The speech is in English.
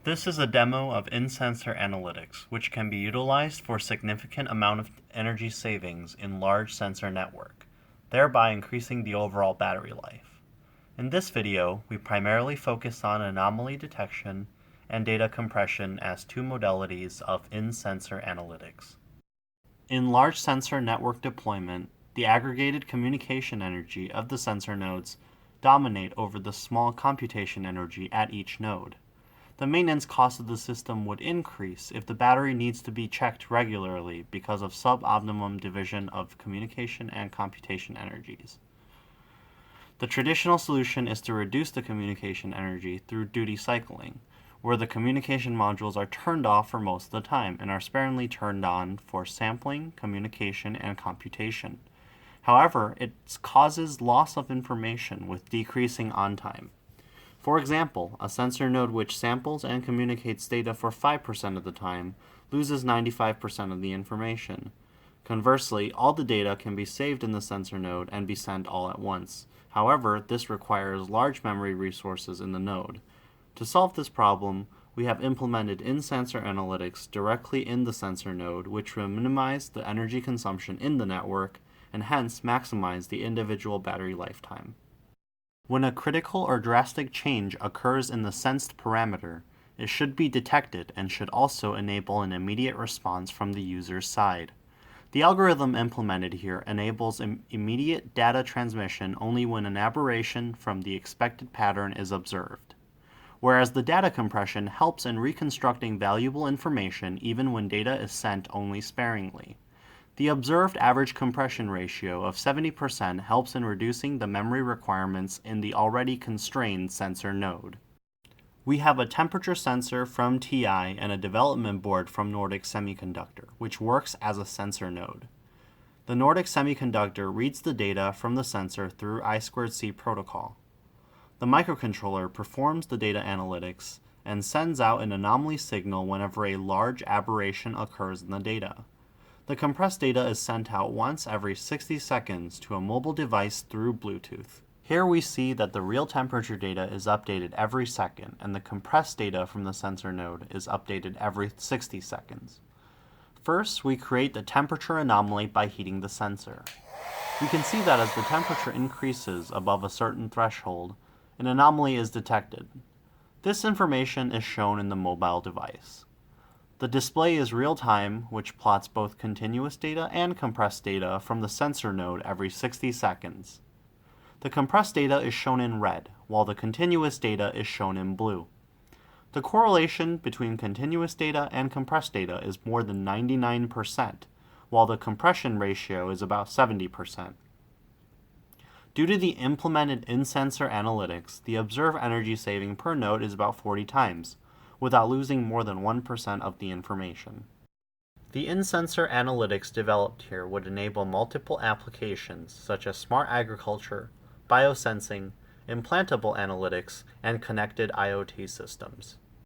This is a demo of in-sensor analytics, which can be utilized for significant amount of energy savings in large sensor network, thereby increasing the overall battery life. In this video, we primarily focus on anomaly detection and data compression as two modalities of in-sensor analytics. In large sensor network deployment, the aggregated communication energy of the sensor nodes dominate over the small computation energy at each node. The maintenance cost of the system would increase if the battery needs to be checked regularly because of suboptimum division of communication and computation energies. The traditional solution is to reduce the communication energy through duty cycling, where the communication modules are turned off for most of the time and are sparingly turned on for sampling, communication, and computation. However, it causes loss of information with decreasing on time. For example, a sensor node which samples and communicates data for 5% of the time loses 95% of the information. Conversely, all the data can be saved in the sensor node and be sent all at once. However, this requires large memory resources in the node. To solve this problem, we have implemented in-sensor analytics directly in the sensor node, which will minimize the energy consumption in the network and hence maximize the individual battery lifetime. When a critical or drastic change occurs in the sensed parameter, it should be detected and should also enable an immediate response from the user's side. The algorithm implemented here enables immediate data transmission only when an aberration from the expected pattern is observed, whereas the data compression helps in reconstructing valuable information even when data is sent only sparingly. The observed average compression ratio of 70% helps in reducing the memory requirements in the already constrained sensor node. We have a temperature sensor from TI and a development board from Nordic Semiconductor, which works as a sensor node. The Nordic Semiconductor reads the data from the sensor through I2C protocol. The microcontroller performs the data analytics and sends out an anomaly signal whenever a large aberration occurs in the data. The compressed data is sent out once every 60 seconds to a mobile device through Bluetooth. Here we see that the real temperature data is updated every second, and the compressed data from the sensor node is updated every 60 seconds. First, we create the temperature anomaly by heating the sensor. We can see that as the temperature increases above a certain threshold, an anomaly is detected. This information is shown in the mobile device. The display is real-time, which plots both continuous data and compressed data from the sensor node every 60 seconds. The compressed data is shown in red, while the continuous data is shown in blue. The correlation between continuous data and compressed data is more than 99%, while the compression ratio is about 70%. Due to the implemented in-sensor analytics, the observed energy saving per node is about 40 times, without losing more than 1% of the information. The in-sensor analytics developed here would enable multiple applications such as smart agriculture, biosensing, implantable analytics, and connected IoT systems.